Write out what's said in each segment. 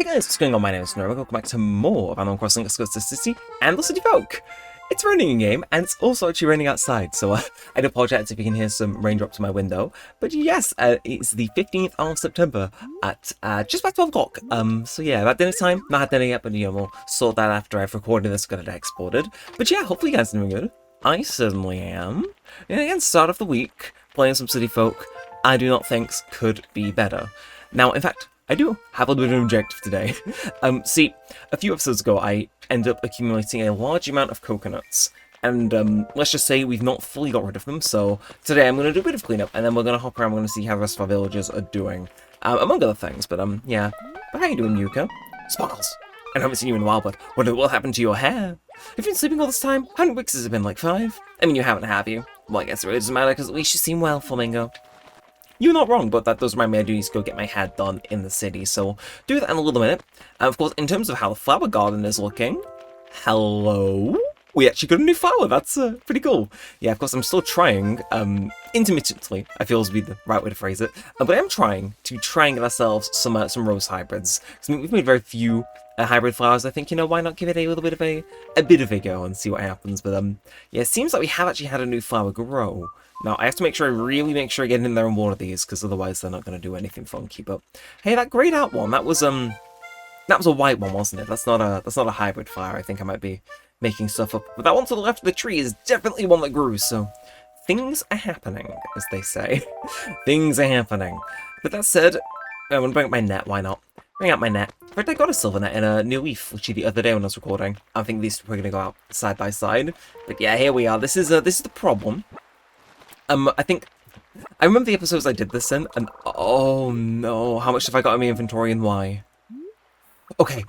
Hey guys, what's going on? My name is Neremik. Welcome back to more of Animal Crossing Exclusive City and the City Folk. It's raining in game, and it's also actually raining outside, so I do apologise if you can hear some raindrops in my window. But yes, it's the 15th of September at just about 12 o'clock. So yeah, about dinner time. Not had dinner yet, but we'll sort that after I've recorded this, got it exported. But yeah, hopefully you guys are doing good. I certainly am. And again, start of the week, playing some City Folk, I do not think could be better. Now, in fact, I do have a little bit of an objective today. See, a few episodes ago, I ended up accumulating a large amount of coconuts, and let's just say we've not fully got rid of them, so today I'm going to do a bit of cleanup, and then we're going to hop around, we're going to see how the rest of our villagers are doing, among other things, but yeah. But how you doing, Yuka? Sparkles! I haven't seen you in a while, but what happened to your hair? Have you been sleeping all this time? How many weeks has it been, like 5? I mean, you haven't, have you? Well, I guess it really doesn't matter, because at least you seem well, Flamingo. You're not wrong, but that does remind me I do need to go get my hair done in the city, so do that in a little minute. And of course, in terms of how the flower garden is looking, hello? We actually got a new flower, that's pretty cool. Yeah, of course, I'm still trying, intermittently, I feel would be the right way to phrase it, but I am trying to try and get ourselves some rose hybrids. Because I mean, we've made very few hybrid flowers. I think, why not give it a little bit of a go and see what happens. But yeah, it seems like we have actually had a new flower grow. Now, I have to make sure I get in there and water these, because otherwise they're not going to do anything funky. But hey, that grayed out one, that was a white one, wasn't it? That's not a hybrid flower. I think I might be making stuff up. But that one to the left of the tree is definitely one that grew, so things are happening, as they say. Things are happening. But that said, I'm going to bring up my net, why not? Bring out my net. In fact, I got a silver net in a New Leaf, literally the other day when I was recording. I think these two are going to go out side by side. But yeah, here we are. This is the problem. I remember the episodes I did this in, and oh no, how much have I got in my inventory and why? Okay,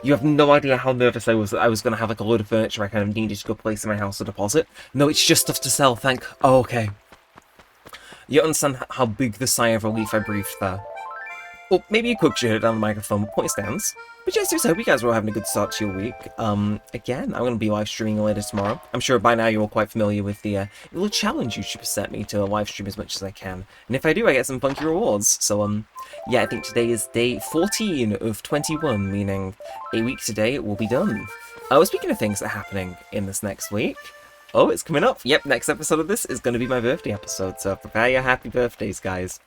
you have no idea how nervous I was that I was going to have like a load of furniture I kind of needed to go place in my house to deposit. No, it's just stuff to sell, oh, okay. You understand how big the sigh of relief I breathed there. Well, maybe you could share it down the microphone, point stands. But yes, I hope you guys are all having a good start to your week. Again, I'm going to be live streaming later tomorrow. I'm sure by now you're all quite familiar with the little challenge YouTube set me to live stream as much as I can. And if I do, I get some funky rewards. So, yeah, I think today is day 14 of 21, meaning a week today will be done. Speaking of things that are happening in this next week, oh, it's coming up. Yep, next episode of this is going to be my birthday episode, so prepare your happy birthdays, guys.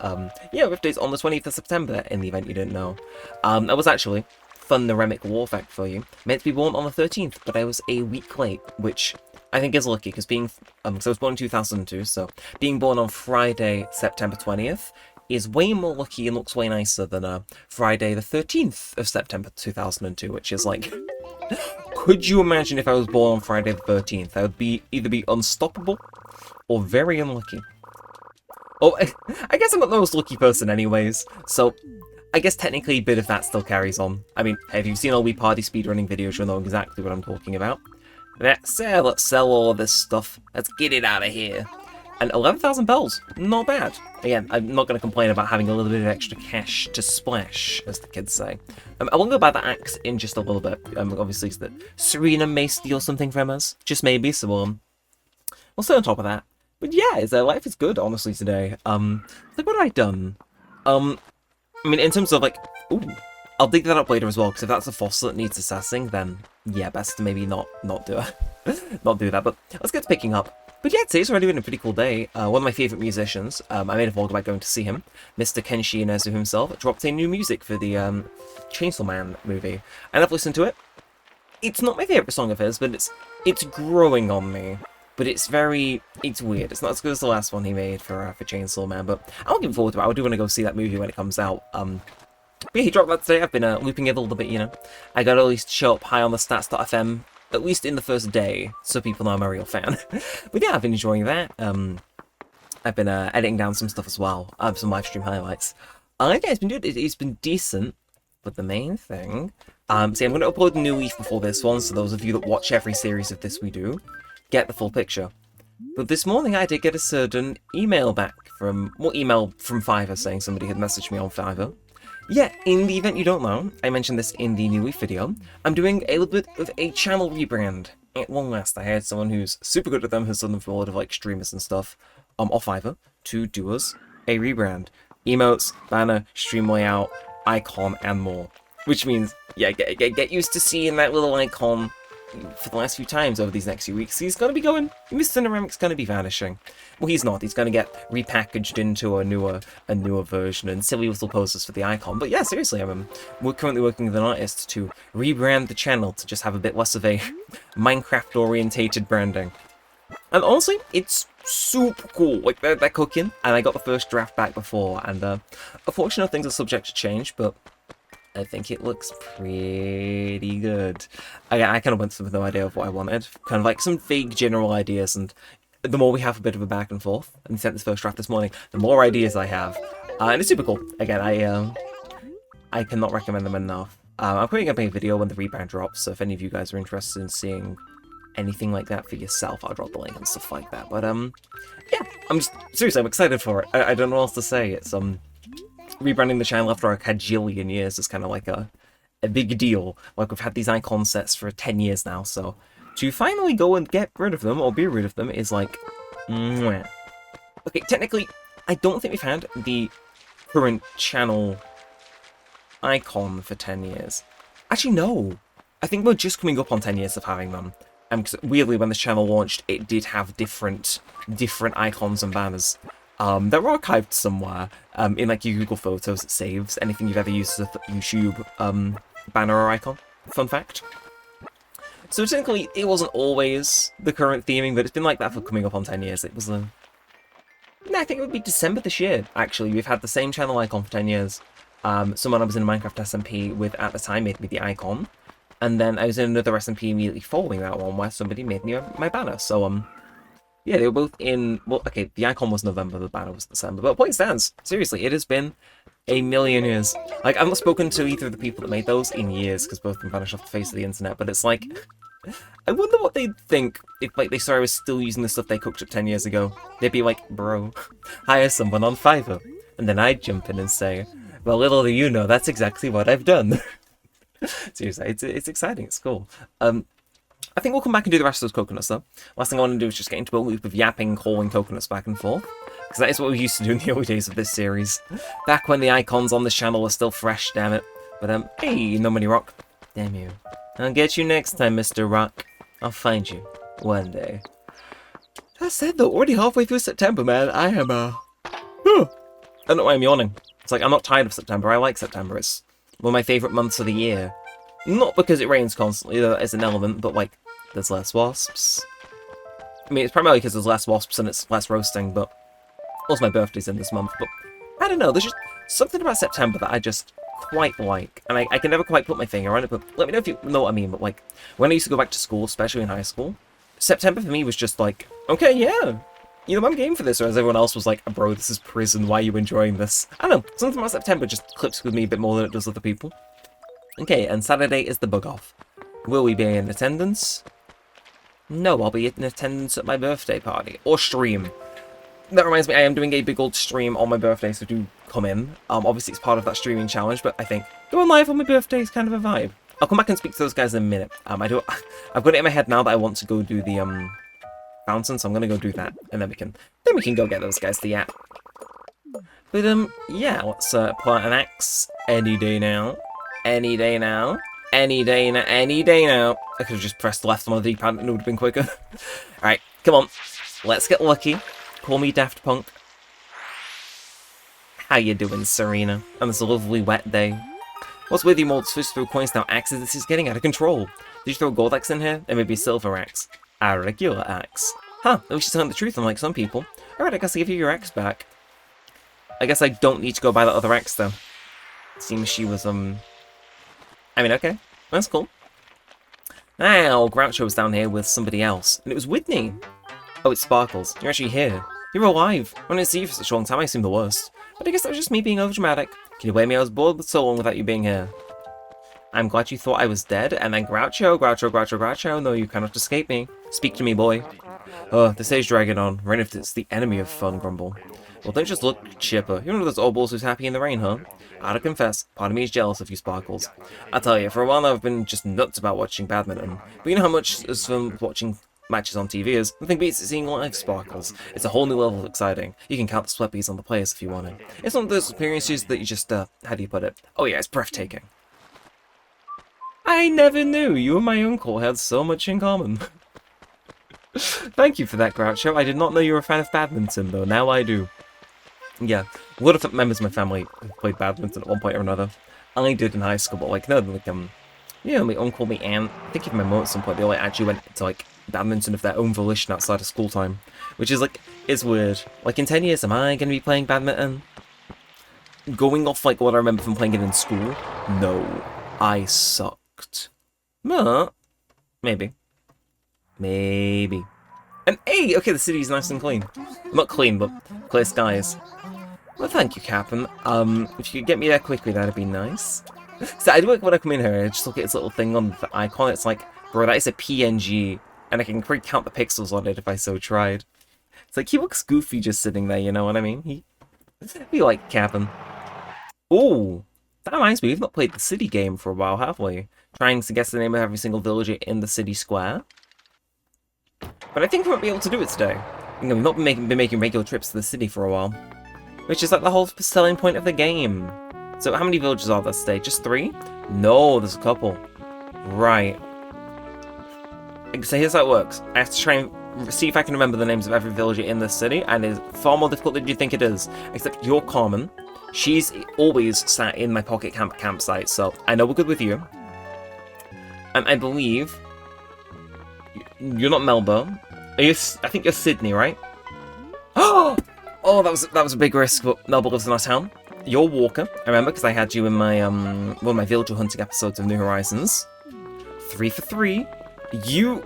Yeah, birthday's on the 20th of September, in the event you didn't know. I was actually, fun Neremik war fact for you, meant to be born on the 13th, but I was a week late, which I think is lucky, because being, so I was born in 2002, so being born on Friday, September 20th, is way more lucky and looks way nicer than Friday the 13th of September 2002, which is like... Could you imagine if I was born on Friday the 13th? I would either be unstoppable or very unlucky. Oh, I guess I'm not the most lucky person anyways, so I guess technically a bit of that still carries on. I mean, if you've seen all Wii Party speedrunning videos, you'll know exactly what I'm talking about. Let's sell all of this stuff. Let's get it out of here. And 11,000 bells, not bad. Again, I'm not going to complain about having a little bit of extra cash to splash, as the kids say. I will go buy the axe in just a little bit. Obviously, so that Serena may steal something from us, just maybe. So we'll stay on top of that. But yeah, life is good, honestly, today. Like, what have I done? I mean, in terms of like, ooh, I'll dig that up later as well. Because if that's a fossil that needs assessing, then yeah, best to maybe not do it, not do that. But let's get to picking up. But yeah, today's already been a pretty cool day. One of my favourite musicians, I made a vlog about going to see him, Mr. Kenshi Inezu himself, dropped a new music for the Chainsaw Man movie. And I've listened to it. It's not my favourite song of his, but it's growing on me. But it's weird. It's not as good as the last one he made for Chainsaw Man, but I'm looking forward to it. I do want to go see that movie when it comes out. But yeah, he dropped that today. I've been looping it a little bit, I got to at least show up high on the stats.fm. At least in the first day, so people know I'm a real fan. But yeah, I've been enjoying that. I've been editing down some stuff as well. Some live stream highlights. Yeah, it's been good. It's been decent. But the main thing... see, I'm going to upload a new Leaf before this one, so those of you that watch every series of this we do, get the full picture. But this morning I did get a certain email back from... Well, email from Fiverr saying somebody had messaged me on Fiverr. Yeah, in the event you don't know, I mentioned this in the New Leaf video, I'm doing a little bit of a channel rebrand. At long last, I had someone who's super good at them, who's done them for a lot of like streamers and stuff, off Fiverr, to do us a rebrand. Emotes, banner, stream layout, icon, and more. Which means, yeah, get used to seeing that little icon for the last few times over these next few weeks. He's going to be going, Mr. Neremik's going to be vanishing. Well, he's not. He's going to get repackaged into a newer version and silly little posters for the icon. But yeah, seriously, we're currently working with an artist to rebrand the channel to just have a bit less of a Minecraft-orientated branding. And honestly, it's super cool. Like, they're cooking, and I got the first draft back before, and unfortunately things are subject to change, but I think it looks pretty good. I kind of went with no idea of what I wanted. Kind of like some vague general ideas, and the more we have a bit of a back and forth, and sent this first draft this morning, the more ideas I have. And it's super cool. Again, I cannot recommend them enough. I'm putting up a video when the rebrand drops, so if any of you guys are interested in seeing anything like that for yourself, I'll drop the link and stuff like that. But yeah, seriously, I'm excited for it. I don't know what else to say. It's rebranding the channel after a cajillion years is kind of like a big deal. Like, we've had these icon sets for 10 years now, so to finally go and get rid of them, or be rid of them, is like, mwah. Okay, technically, I don't think we've had the current channel icon for 10 years. Actually, no. I think we're just coming up on 10 years of having them. Because weirdly, when this channel launched, it did have different icons and banners. They're archived somewhere, in like your Google Photos, it saves anything you've ever used as a YouTube banner or icon. Fun fact. So technically, it wasn't always the current theming, but it's been like that for coming up on 10 years. It was no, I think it would be December this year, actually. We've had the same channel icon for 10 years. Someone I was in a Minecraft SMP with at the time made me the icon. And then I was in another SMP immediately following that one where somebody made me my banner. So, yeah, they were both in... Well, okay, the icon was November, the banner was December. But point stands. Seriously, it has been a million years. Like, I've not spoken to either of the people that made those in years, because both of them vanished off the face of the internet. But it's like... I wonder what they'd think if, like, they saw I was still using the stuff they cooked up 10 years ago. They'd be like, bro, hire someone on Fiverr. And then I'd jump in and say, well, little do you know, that's exactly what I've done. Seriously, it's exciting, it's cool. I think we'll come back and do the rest of those coconuts, though. Last thing I want to do is just get into a loop of yapping, calling coconuts back and forth. Because that is what we used to do in the early days of this series. Back when the icons on this channel were still fresh, damn it. But, hey, no money rock. Damn you. I'll get you next time, Mr. Rock. I'll find you. One day. That said, though, already halfway through September, man. I am, I don't know why I'm yawning. It's like, I'm not tired of September. I like September. It's one of my favourite months of the year. Not because it rains constantly, though that is an element, but, like, there's less wasps. I mean, it's primarily because there's less wasps and it's less roasting, but also my birthday's in this month. But I don't know, there's just something about September that I just quite like. And I can never quite put my finger on it, but let me know if you know what I mean. But, like, when I used to go back to school, especially in high school, September for me was just like, okay, yeah, you know, I'm game for this. Whereas everyone else was like, bro, this is prison, why are you enjoying this? I don't know, something about September just clips with me a bit more than it does other people. Okay, and Saturday is the bug off. Will we be in attendance? No, I'll be in attendance at my birthday party. Or stream. That reminds me, I am doing a big old stream on my birthday, so do come in. Obviously it's part of that streaming challenge, but I think going live on my birthday is kind of a vibe. I'll come back and speak to those guys in a minute. I've got it in my head now that I want to go do the fountain, so I'm gonna go do that, and then we can go get those guys the app. But yeah, let's plant an axe any day now. Any day now. Any day now. Any day now. I could have just pressed left on the D-pad and it would have been quicker. Alright, come on. Let's get lucky. Call me Daft Punk. How you doing, Serena? On this lovely wet day. What's with you mold supposed to throw coins now? Axes, this is getting out of control. Did you throw a gold axe in here? And maybe a silver axe? A regular axe. Huh, at least you're telling the truth unlike some people. Alright, I guess I'll give you your axe back. I guess I don't need to go buy that other axe though. Seems she was, I mean, okay, that's cool. Now, Groucho was down here with somebody else, and it was Whitney. Oh, it's Sparkles. You're actually here. You're alive. I didn't see you for such a long time, I assumed the worst. But I guess that was just me being overdramatic. Can you blame me? I was bored with so long without you being here. I'm glad you thought I was dead, and then Groucho, no, you cannot escape me. Speak to me, boy. Oh, this day's dragging on. Rain if it's the enemy of fun, Grumble. Well, don't just look chipper. You're one of those old balls who's happy in the rain, huh? I gotta confess, part of me is jealous of you, Sparkles. I tell you, for a while now I've been just nuts about watching badminton. But you know how much as fun watching matches on TV is? Nothing beats seeing live, Sparkles. It's a whole new level of exciting. You can count the sweat beads on the players if you want it. It's one of those experiences that you just, how do you put it? Oh yeah, it's breathtaking. I never knew you and my uncle had so much in common. Thank you for that, Groucho. I did not know you were a fan of badminton, though. Now I do. Yeah, a lot of members of my family played badminton at one point or another. I did in high school, but like, no, like, you know, my uncle, my aunt, I think even my mum at some point, they like actually went to like badminton of their own volition outside of school time. Which is like, it's weird. Like, in 10 years, am I going to be playing badminton? Going off like what I remember from playing it in school? No. I sucked. But, maybe. Maybe. And hey, okay, the city's nice and clean. Not clean, but clear skies. Well, thank you, Captain. If you could get me there quickly, that'd be nice. So I do like when I come in here, I just look at its little thing on the icon. It's like, bro, that is a PNG, and I can probably count the pixels on it if I so tried. It's like, he looks goofy just sitting there, you know what I mean? He like Captain. Ooh, that reminds me, we've not played the city game for a while, have we? Trying to guess the name of every single villager in the city square. But I think we won't be able to do it today. You know, we've not been making regular trips to the city for a while. Which is like the whole selling point of the game. So how many villages are there today? Just 3? No, there's a couple. Right. So here's how it works. I have to try and see if I can remember the names of every villager in this city, and it's far more difficult than you think it is. Except you're Carmen. She's always sat in my pocket campsite, so I know we're good with you. And I believe you're not Melba. I think you're Sydney, right? Oh, that was a big risk, but Melba lives in our town. You're Walker, I remember, because I had you in my one of my villager hunting episodes of New Horizons. 3 for 3. You...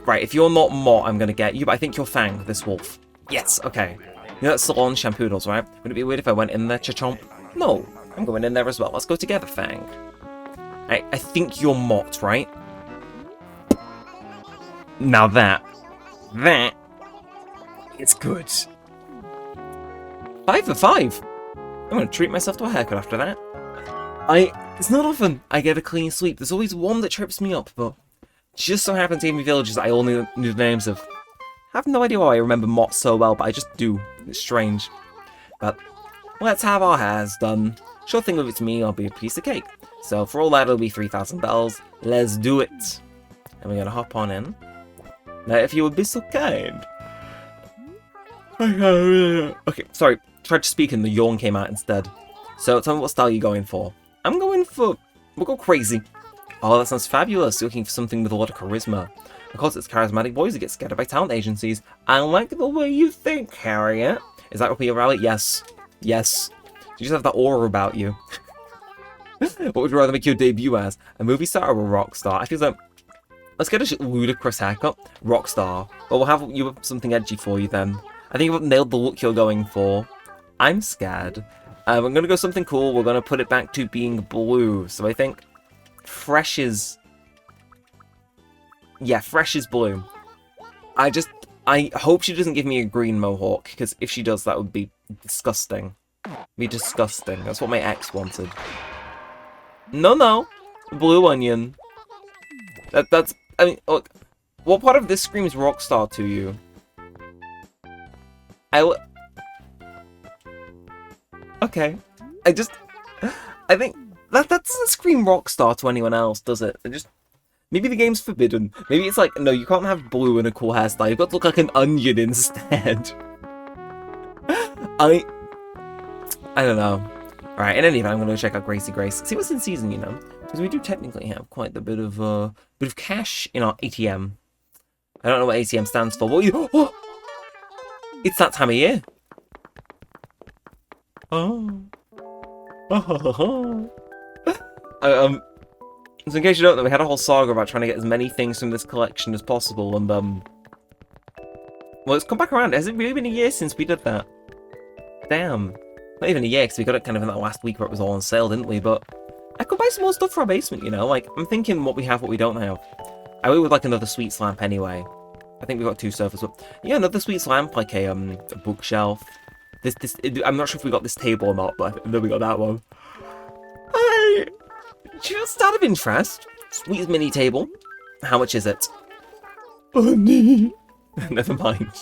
Right, if you're not Mott, I'm gonna get you, but I think you're Fang, this wolf. Yes, okay. You know that's Salon Shampoodles, right? Would it be weird if I went in there, Chomp? No, I'm going in there as well. Let's go together, Fang. I think you're Mott, right? Now that it's good. 5 for 5. I'm gonna treat myself to a haircut after that. It's not often I get a clean sweep. There's always one that trips me up, but just so happens to give me villages I only knew the names of. I have no idea why I remember Mott so well, but I just do. It's strange. But let's have our hairs done. Sure thing, if it's me, I'll be a piece of cake. So for all that, it'll be 3,000 bells. Let's do it. And we're gonna hop on in. Now, if you would be so kind. Okay, sorry. Tried to speak and the yawn came out instead. So tell me what style you're going for. I'm going for... We'll go crazy. Oh, that sounds fabulous. You're looking for something with a lot of charisma. Of course, it's charismatic boys that get scared by talent agencies. I like the way you think, Harriet. Is that up your alley? Yes. Yes. You just have that aura about you. What would you rather make your debut as? A movie star or a rock star? I feel like... Let's get a ludicrous haircut. Rock star. But we'll have you something edgy for you then. I think you've nailed the look you're going for. I'm scared. I'm going to go something cool. We're going to put it back to being blue. So I think fresh is... Yeah, fresh is blue. I hope she doesn't give me a green mohawk, because if she does, that would be disgusting. Be disgusting. That's what my ex wanted. No. Blue onion. That's... I mean, look. What part of this screams Rockstar to you? Okay. I think... That doesn't scream Rockstar to anyone else, does it? Maybe the game's forbidden. Maybe it's like, no, you can't have blue in a cool hairstyle. You've got to look like an onion instead. I don't know. Alright, in any event, I'm going to check out Gracie Grace. See what's in season, you know. Because we do technically have quite a bit of cash in our ATM. I don't know what ATM stands for. Oh! It's that time of year. Oh. So in case you don't know, we had a whole saga about trying to get as many things from this collection as possible, and well, it's come back around. Has it really been a year since we did that? Damn. Not even a year, because we got it kind of in that last week where it was all on sale, didn't we? But I could buy some more stuff for our basement, you know? Like, I'm thinking what we have, what we don't have. I would like another sweet lamp anyway. I think we've got 2 sofas, but yeah, another sweet lamp, like a bookshelf. I'm not sure if we got this table or not, but I know we got that one. Just out of interest, sweet mini table. How much is it? Honey. Never mind.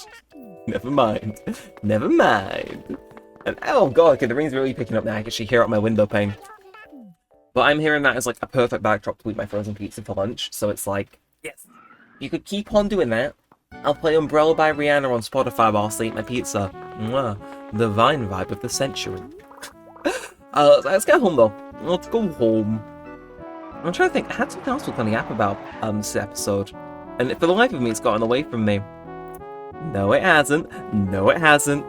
Never mind. Never mind. And oh god, okay, the rain's really picking up now. I can actually hear out my window pane. But I'm hearing that as like a perfect backdrop to eat my frozen pizza for lunch, so it's like, yes, you could keep on doing that. I'll play Umbrella by Rihanna on Spotify while I eat my pizza. Mwah. The Vine vibe of the century. Let's get home though. Let's go home. I'm trying to think, I had something else with on the app about this episode, and for the life of me, it's gotten away from me. No, it hasn't. No, it hasn't.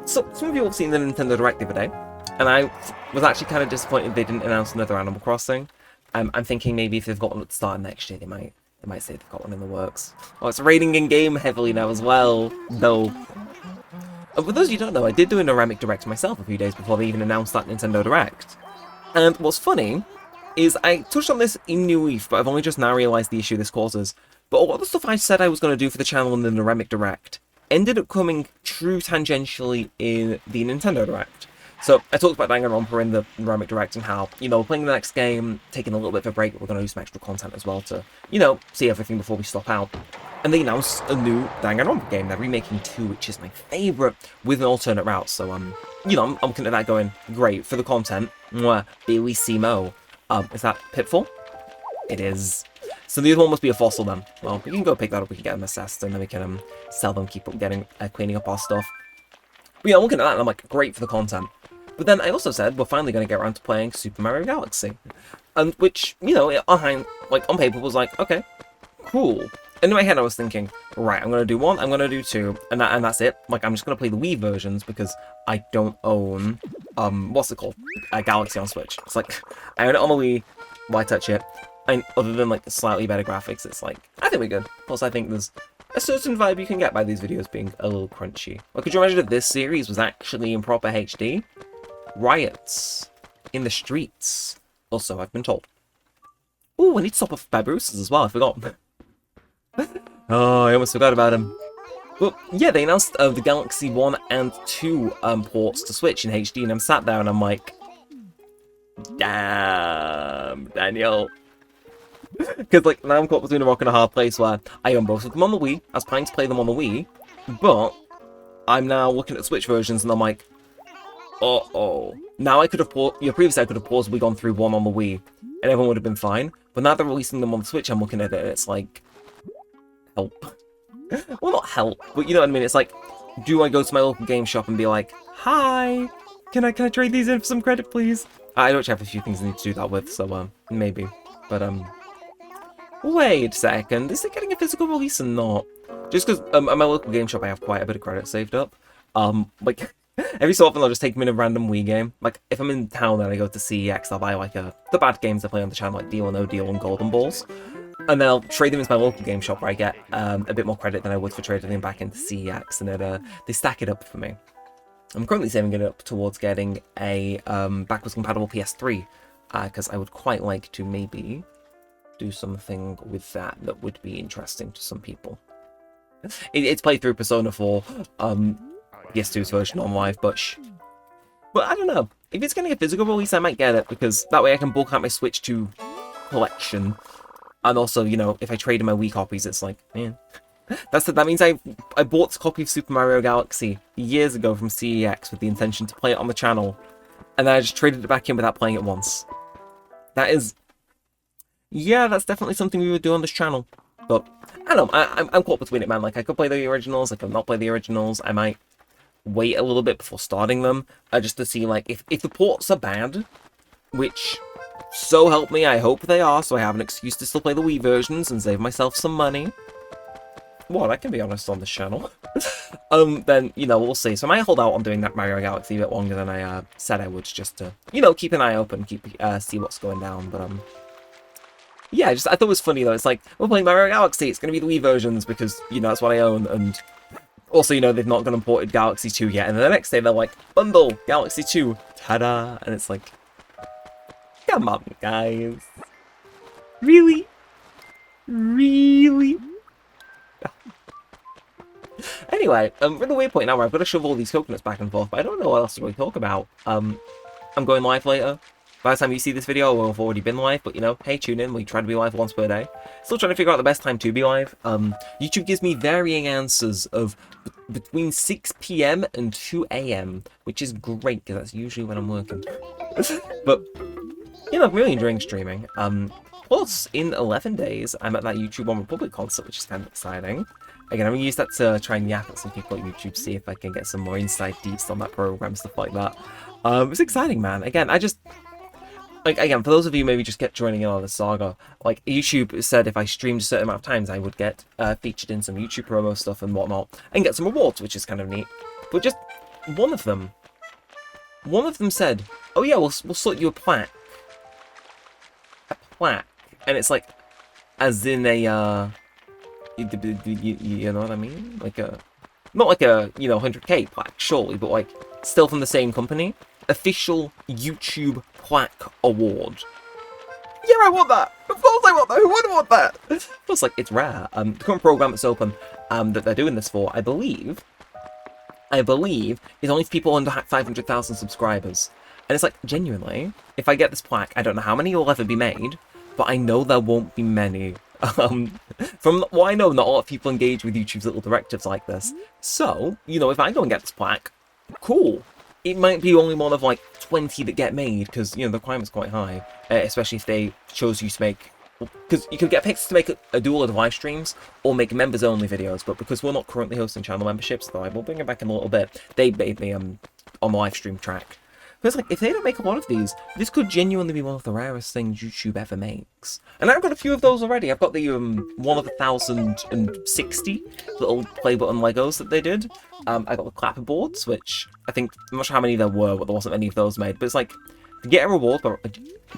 So some of you have seen the Nintendo Direct the other day, and I was actually kind of disappointed they didn't announce another Animal Crossing. I'm thinking maybe if they've got one at the start of next year, they might say they've got one in the works. Oh, it's raining in game heavily now as well, though. For those of you who don't know, I did do a Neremik Direct myself a few days before they even announced that Nintendo Direct. And what's funny is I touched on this in New Leaf, but I've only just now realised the issue this causes. But a lot of the stuff I said I was going to do for the channel in the Neremik Direct ended up coming true tangentially in the Nintendo Direct. So I talked about Danganronpa in the Neremik Direct and how, you know, playing the next game, taking a little bit of a break, but we're going to do some extra content as well to, you know, see everything before we stop out. And they announced a new Danganronpa game. They're remaking 2, which is my favourite, with an alternate route. So, you know, I'm looking at that going, great, for the content. Mwah, Bellissimo. Is that Pitfall? It is. So the other one must be a fossil then. Well, we can go pick that up, we can get them assessed, and then we can sell them, keep up getting cleaning up our stuff. But yeah, I'm looking at that and I'm like, great for the content. But then I also said we're finally going to get around to playing Super Mario Galaxy. And which, you know, on paper was like, okay, cool. And in my head I was thinking, right, I'm going to do 1, I'm going to do 2, and that's it. Like, I'm just going to play the Wii versions because I don't own, what's it called? Galaxy on Switch. It's like, I own it on the Wii, why touch it? And other than, like, the slightly better graphics, it's like, I think we're good. Plus, I think there's a certain vibe you can get by these videos being a little crunchy. Like, could you imagine if this series was actually in proper HD? Riots. In the streets. Also, I've been told. Ooh, I need to stop off by Bruce's as well, I forgot. Oh, I almost forgot about him. But yeah, they announced the Galaxy 1 and 2 ports to Switch in HD, and I'm sat there and I'm like, damn, Daniel. Because, like, now I'm caught between a rock and a hard place where I own both of them on the Wii. I was planning to play them on the Wii, but I'm now looking at Switch versions and I'm like, uh-oh. Now I could have paused, previously I could have paused, we gone through 1 on the Wii, and everyone would have been fine. But now they're releasing them on the Switch, I'm looking at it and it's like, help. Well, not help, but you know what I mean? It's like, do I go to my local game shop and be like, hi, can I trade these in for some credit, please? I don't have a few things I need to do that with, so, maybe. But, wait a second, is it getting a physical release or not? Just because, at my local game shop I have quite a bit of credit saved up. Like, every so often I'll just take them in a random Wii game. Like, if I'm in town and I go to CEX, I'll buy, like, the bad games I play on the channel, like Deal or No Deal and Golden Balls. And then I'll trade them into my local game shop where I get a bit more credit than I would for trading them back into CEX, and they stack it up for me. I'm currently saving it up towards getting a backwards compatible PS3, because I would quite like to maybe do something with that would be interesting to some people. It's played through Persona 4, PS2's version on live, but I don't know. If it's getting a physical release, I might get it, because that way I can bulk out my Switch 2 collection. And also, you know, if I trade in my Wii copies, it's like, man. That means I bought a copy of Super Mario Galaxy years ago from CEX with the intention to play it on the channel. And then I just traded it back in without playing it once. That is... Yeah, that's definitely something we would do on this channel. But, I don't know, I'm caught between it, man. Like, I could play the originals, I could not play the originals. I might wait a little bit before starting them. Just to see, like, if the ports are bad, which... So help me, I hope they are, so I have an excuse to still play the Wii versions and save myself some money. Well, I can be honest on this channel. Then, you know, we'll see. So I might hold out on doing that Mario Galaxy a bit longer than I said I would, just to, you know, keep an eye open, see what's going down. But, yeah, I thought it was funny, though. It's like, we're playing Mario Galaxy, it's going to be the Wii versions, because, you know, that's what I own, and also, you know, they've not gone and ported Galaxy 2 yet, and then the next day they're like, bundle, Galaxy 2, ta-da, and it's like... Come on, guys. Really? Really? Anyway, we're at the waypoint now where I've got to shove all these coconuts back and forth, but I don't know what else to really talk about. I'm going live later. By the time you see this video, I will have already been live, but you know, hey, tune in. We try to be live once per day. Still trying to figure out the best time to be live. YouTube gives me varying answers of between 6 PM and 2 AM, which is great, because that's usually when I'm working. But... you know, I'm really enjoying streaming. Plus, in 11 days, I'm at that YouTube One Republic concert, which is kind of exciting. Again, I'm going to use that to try and yap at some people at YouTube, see if I can get some more inside deets on that program, stuff like that. It's exciting, man. Again, again, for those of you maybe just get joining in on the saga, like, YouTube said if I streamed a certain amount of times, I would get featured in some YouTube promo stuff and whatnot, and get some rewards, which is kind of neat. But just one of them said, oh yeah, we'll sort you a plaque. A plaque. And it's like, as in a, you know what I mean? Like not like a, 100k plaque, surely, but like, still from the same company. Official YouTube plaque award. Yeah, I want that! Of course I want that! Who wouldn't want that? Plus, like, it's rare. The current program that's open, that they're doing this for, I believe, is only for people under 500,000 subscribers. And it's like, genuinely, if I get this plaque, I don't know how many will ever be made, but I know there won't be many. From what I know, not a lot of people engage with YouTube's little directives like this. So, if I go and get this plaque, cool. It might be only one of like 20 that get made, because, the requirement's quite high, especially if they chose you to make, because you could get picked to make a dual of live streams, or make members-only videos, but because we're not currently hosting channel memberships, though I will bring it back in a little bit, they made me on the live stream track. But it's like, if they don't make a lot of these, this could genuinely be one of the rarest things YouTube ever makes. And I've got a few of those already. I've got the one of 1,060 little play button Legos that they did. I got the clapperboards, which I'm not sure how many there were, but there wasn't many of those made. But it's like, to get a reward, but I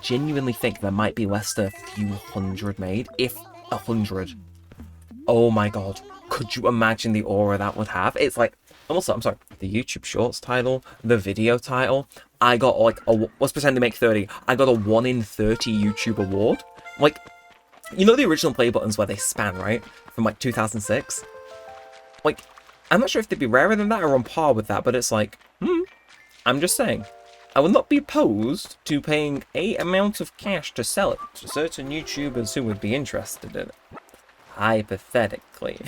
genuinely think there might be less than a few hundred made, if 100. Oh my god. Could you imagine the aura that would have? It's like, also, I'm sorry, the YouTube Shorts title, the video title, I got like let's pretend they make 30, I got a 1 in 30 YouTube award. Like, the original play buttons where they span, right? From like 2006? Like, I'm not sure if they'd be rarer than that or on par with that, but it's like, I'm just saying. I would not be opposed to paying a amount of cash to sell it to certain YouTubers who would be interested in it. Hypothetically.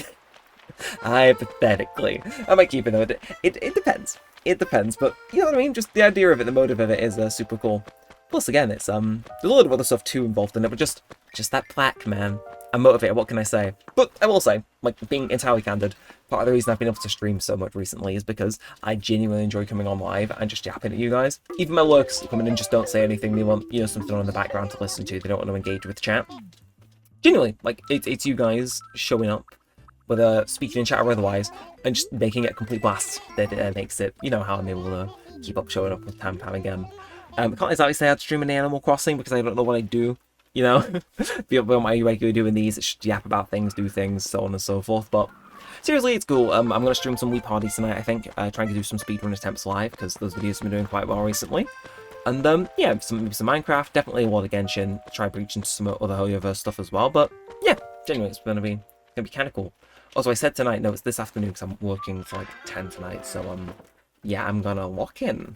Hypothetically. I might keep it though. It depends. It depends, but you know what I mean? Just the idea of it, the motive of it is super cool. Plus, again, it's there's a lot of other stuff too involved in it, but just that plaque, man. I'm motivated, what can I say? But I will say, like, being entirely candid, part of the reason I've been able to stream so much recently is because I genuinely enjoy coming on live and just yapping at you guys. Even my lurks come in and just don't say anything. They want, something on in the background to listen to. They don't want to engage with the chat. Genuinely, like, it's you guys showing up, whether speaking in chat or otherwise, and just making it a complete blast that makes it, how I'm able to keep up showing up with time and time again. I can't exactly say I'd stream in Animal Crossing because I don't know what I do, beyond my regular doing these. It's just yap about things, do things, so on and so forth, but seriously, it's cool. I'm going to stream some Wii Parties tonight, I think, trying to do some speedrun attempts live, because those videos have been doing quite well recently. And, yeah, some Minecraft, definitely a lot of Genshin, try breaching into some other Hoyoverse stuff as well, but, yeah, genuinely, it's going to be kind of cool. Also, I said tonight, no, it's this afternoon, because I'm working for, like, 10 tonight, so, yeah, I'm gonna lock in.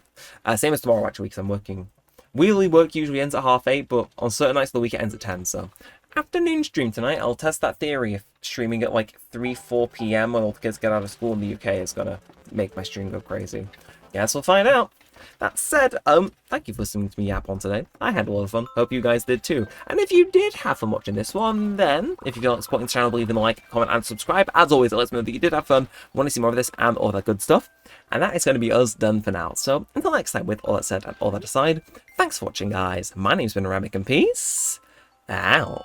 Same as tomorrow, actually, because I'm working. Wheelie work usually ends at 8:30, but on certain nights of the week it ends at 10, so. Afternoon stream tonight, I'll test that theory if streaming at, like, 4 p.m. when all the kids get out of school in the UK is gonna make my stream go crazy. Guess we'll find out. That said, thank you for listening to me yap on today. I had a lot of fun. Hope you guys did too. And if you did have fun watching this one, then if you feel like supporting the channel, leave a like, comment, and subscribe. As always, it lets me know that you did have fun, want to see more of this, and all that good stuff. And that is going to be us done for now. So until next time, with all that said and all that aside, thanks for watching, guys. My name's been Neremik, and peace out.